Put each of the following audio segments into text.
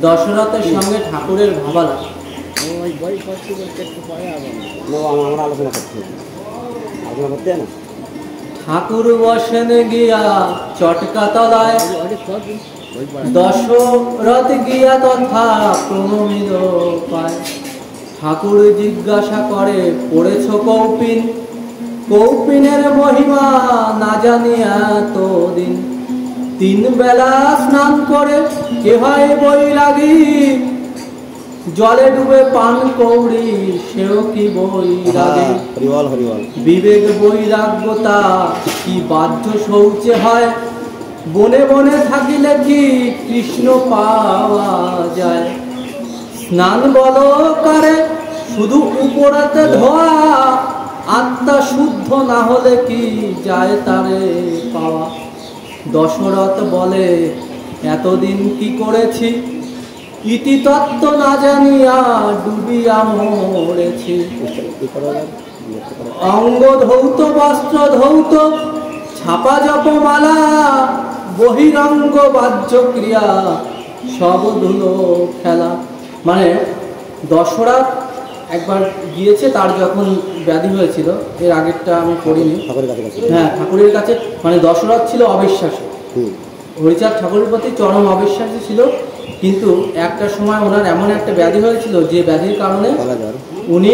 দশরথের সঙ্গে ঠাকুরের ভাবালা। আমরা আলোচনা করতে না। ঠাকুর বসেন গিয়া চটকা তলায়, দশরথ গিয়া তথা প্রণমিত পায়। ঠাকুর জিজ্ঞাসা করে পড়েছ কৌপিন, কৌপিনের মহিমা না জানিয়া এতদিন। 3 বেলা স্নান করে কে হয় বৈরাগী, জলে ডুবে পান কৌড়ি সেও কি বৈরাগী। বিবেক বৈরাগ্যতা কি বাধ্য শৌচে হয়, বনে বনে থাকিলে কি কৃষ্ণ পাওয়া যায়। স্নান বলকারে শুধু উপরাতে ধোয়া, আত্মা শুদ্ধ না হলে কি যায় তারে পাওয়া। দশরথ বলে এতদিন কি করেছি, ইতি তত্ত্ব না জানিয়া ডুবিয়া মরেছি। অঙ্গ ধৌত বস্ত্র ধৌত ছাপা জপমালা, বহিরঙ্গ বাহ্য ক্রিয়া সব ধুলো খেলা। মানে দশরথ একবার গিয়েছে, তার যখন ব্যাধি হয়েছিল, এর আগেরটা আমি পড়িনি। হ্যাঁ, ঠাকুরের কাছে, মানে দশরথ ছিল অবিশ্বাসী, হরিচাঁদ ঠাকুরের প্রতি চরম অবিশ্বাসী ছিল। কিন্তু একটা সময় ওনার এমন একটা ব্যাধি হয়েছিল যে ব্যাধির কারণে উনি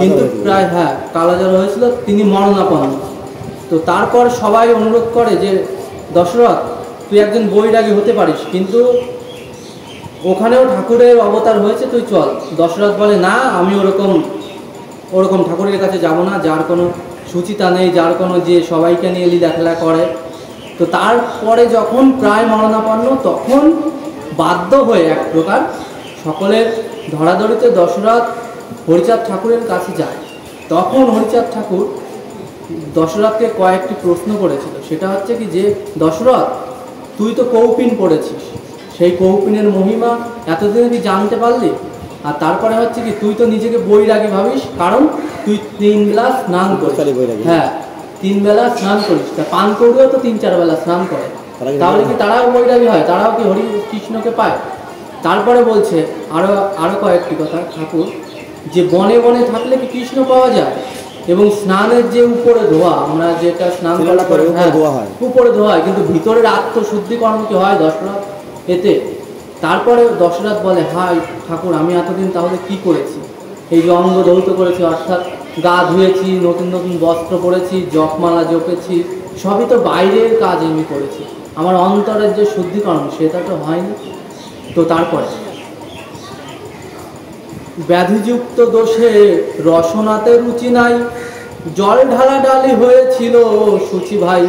কিন্তু প্রায় কালাজ্বর হয়েছিল, তিনি মরণাপন্ন। তো তারপর সবাই অনুরোধ করে যে দশরথ তুই একজন বৈরাগী হতে পারিস, কিন্তু ওখানেও ঠাকুরের অবতার হয়েছে, তুই চল। দশরথ বলে না, আমি ওরকম ঠাকুরের কাছে যাব না, যার কোনো সুচিতা নেই, যার কোনো যে সবাইকে নিয়ে লীলা খেলা করে। তো তারপরে যখন প্রায় মরণাপন্ন, তখন বাধ্য হয়ে এক প্রকার সকলের ধরাধরিতে দশরথ হরিচাঁদ ঠাকুরের কাছে যায়। তখন হরিচাঁদ ঠাকুর দশরথকে কয়েকটি প্রশ্ন করেছিল। সেটা হচ্ছে কি যে দশরথ তুই তো কৌপিন পড়েছিস, সেই কৌপিনের মহিমা এতদিনে তুই জানতে পারলি। আর তারপরে হচ্ছে কি তুই তো নিজেকে বৈরাগী ভাবিস, কারণ তুই 3 বেলা স্নান করিস। হ্যাঁ, 3 বেলা স্নান করিস। তা পান কৌড়িও তো 3-4 বেলা স্নান করে, তাহলে কি তারাও বৈরাগী হয়? তারাও কি হরি কৃষ্ণকে পায়? তারপরে বলছে আরো কয়েকটি কথা ঠাকুর, যে বনে বনে থাকলে কি কৃষ্ণ পাওয়া যায়, এবং স্নানের যে উপরে ধোয়া, আমরা যেটা স্নান করা করে উপরে ধোয়া হয়, কিন্তু ভিতরের আত্মশুদ্ধিকরণ কি হয় দশরথ এতে? তারপরে দশরথ বলে হাই ঠাকুর, আমি এতদিন তাহলে কি করেছি? এই যে অঙ্গ ধৌত করেছি, অর্থাৎ গা ধুয়েছি, নতুন নতুন বস্ত্র পরেছি, জপমালা জপেছি, সবই তো বাইরের কাজ আমি করেছি, আমার অন্তরের যে শুদ্ধিকরণ সেটা তো হয়নি। তো তারপরে ব্যাধিযুক্ত দোষে রসনাতে রুচি নাই, জল ঢালা ডালি হয়েছিল সুচি ভাই।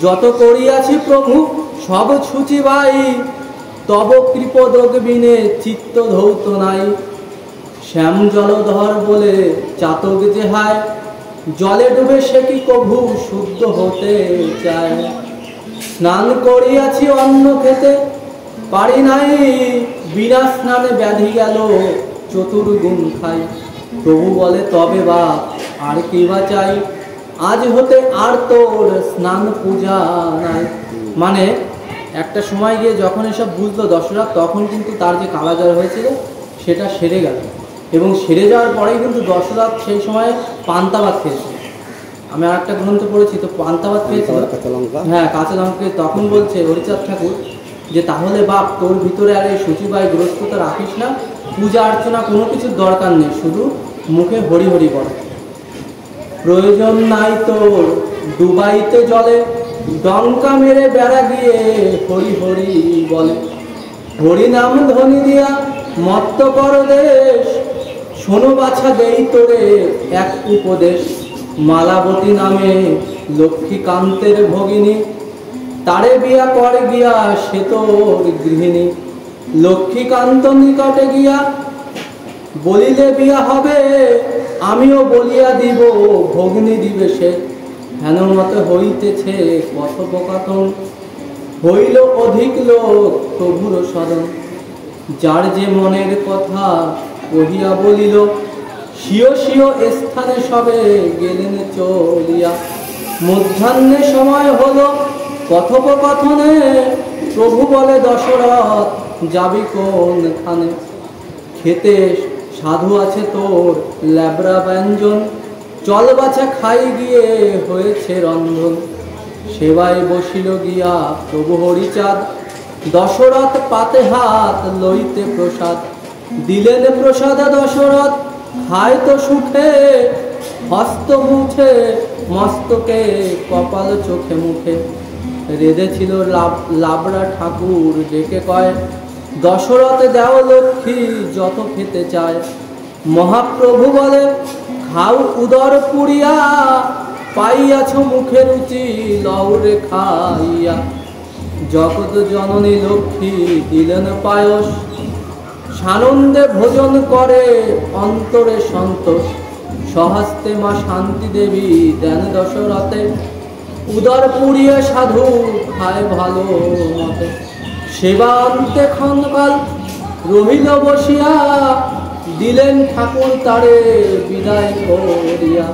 যত করিয়াছি প্রভু সব সুচি ভাই, তব কৃপদোগ বিনে চিত্ত ধৌত নাই। শ্যাম জলধর বলে চাতক যে হায়, জলে ডুবে সে কি কভু শুদ্ধ হতে চায়। স্নান করিয়াছি অন্ন খেতে পারি নাই, বিনা স্নানে ব্যাধি গেল চতুর্গুণ খাই। প্রভু বলে তবে বা আর কি বা চাই, আজ হতে আর তোর স্নান পূজা নাই। মানে একটা সময় গিয়ে যখন এসব বুঝলো দশরথ, তখন কিন্তু তার যে কালাজ্বর হয়েছিল সেটা সেরে গেল, এবং সেরে যাওয়ার পরেই কিন্তু দশরথ সেই সময় পান্তা ভাত খেয়েছিল। আমি আর একটা গ্রন্থ পড়েছি, তো পান্তা ভাত খেয়েছিল, হ্যাঁ কাঁচা লঙ্কা। তখন বলছে হরিচাঁদ ঠাকুর যে তাহলে বাপ তোর ভিতরে আর এই সচিবাই গ্রস্ততা রাখিস না, পূজা অর্চনা কোনো কিছুর দরকার নেই, শুধু মুখে হরি হরি বল। প্রয়োজন নাই তোর ডুবাইতে জলে, ডঙ্কা মেরে বেড়া গিয়ে হরি হরি বলে। হরি নাম ধ্বনি দিয়া মত্ত কর দেশ, শোনো বাছা দেই তোরে এক উপদেশ। মালাবতী নামে লক্ষ্মীকান্তের ভগিনী, তারে বিয়া করে গিয়া সে তোর গৃহিণী। লক্ষ্মীকান্ত নিকটে গিয়া বলিলে বিয়া হবে, আমিও বলিয়া দিব ভগ্নী দিবে সে। হেন মতে হইতেছে কথোপকথন, হইল অধিক লোক প্রভুর সদন। যার যে মনের কথা কহিয়া বলিল, স্বীয় স্বীয় স্থানে সবে গেলেন চলিয়া। মধ্যাহ্নে সময় হলো কথোপকথনে প্রভু বলে দশরথ যাবি কোনখানে? খেতে সাধু আছে তোর ল্যাবরা ব্যঞ্জন, চল বাছা খাই গিয়ে হয়েছে রন্ধন। সেবায় বসিল গিয়া প্রভু হরিচাঁদ, দশরথ পাতে হাত লইতে প্রসাদ। দিলেন প্রসাদ দশরথ খায় তো সুখে, হস্ত মুছে মস্তকে কপাল চোখে মুখে। রেঁধেছিল লাবড়া ঠাকুর ডেকে কয়, দশরথ দেও লক্ষ্মী যত খেতে চায়। মহাপ্রভু বলে খাও উদর পুরিয়া, পাইয়াছ মুখে রুচি লউরে খাইয়া। জগৎ জননী লক্ষ্মী দিলেন পায়স, সানন্দে ভোজন করে অন্তরে সন্তোষ। সহস্তে মা শান্তি দেবী দেন দশরথে, উদর পুড়িয়ে সাধু খায় ভালো মতে। সেবা অন্তে ক্ষণকাল রহিল বসিয়া, দিলেন ঠাকুর তারে বিদায় করিয়া।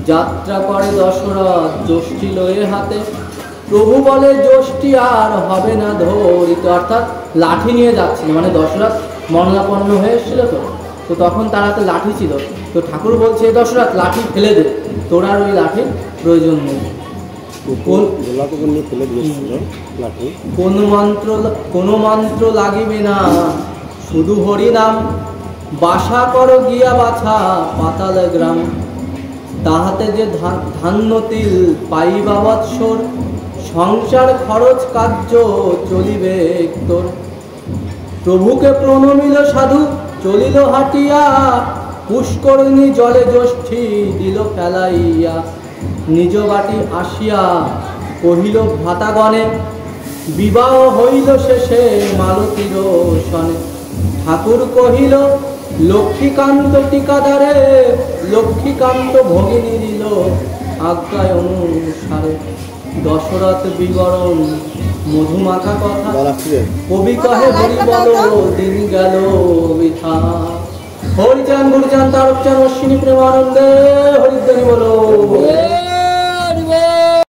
যাত্রা করে দশরথ যষ্টি লয়ে হাতে, প্রভু বলে যষ্টি আর হবে না ধরিত। অর্থাৎ লাঠি নিয়ে যাচ্ছিল, মানে দশরথ মরণাপন্ন হয়ে এসেছিল তো তখন তার হাতে লাঠি ছিল। তো ঠাকুর বলছে দশরথ লাঠি ফেলে দে, তোর আর ওই লাঠির প্রয়োজন নেই। কোন মন্ত্র লাগিবে না, শুধু হরি নাম। বাসা করো গিয়া বাছা পাতাল গ্রাম, তাহাতে যে ধান্য তিল পাইবা বৎসর। সংসার খরচ কার্য চলিবে তোর। প্রভুকে প্রণমিল সাধু চলিল হাটিয়া, পুষ্করিণী জলে যষ্টি দিল ফেলাইয়া। নিজ বাটি আসিয়া কহিল ভ্রাতাগণে, বিবাহ হইল শেষে মালতীর সনে। ঠাকুর কহিল লক্ষ্মীকান্ত টিকাদারে, লক্ষ্মীকান্ত ভগিনী দিল আজ্ঞায় অনুসারে। দশরথ বিবরণ মধুমাখা কথা, কবি কহে হরি বল দিন গেল বৃথা। হরিচান গুরুচান তারকচান অশ্বিনী প্রেমানন্দে হরিধ্বনি বলো।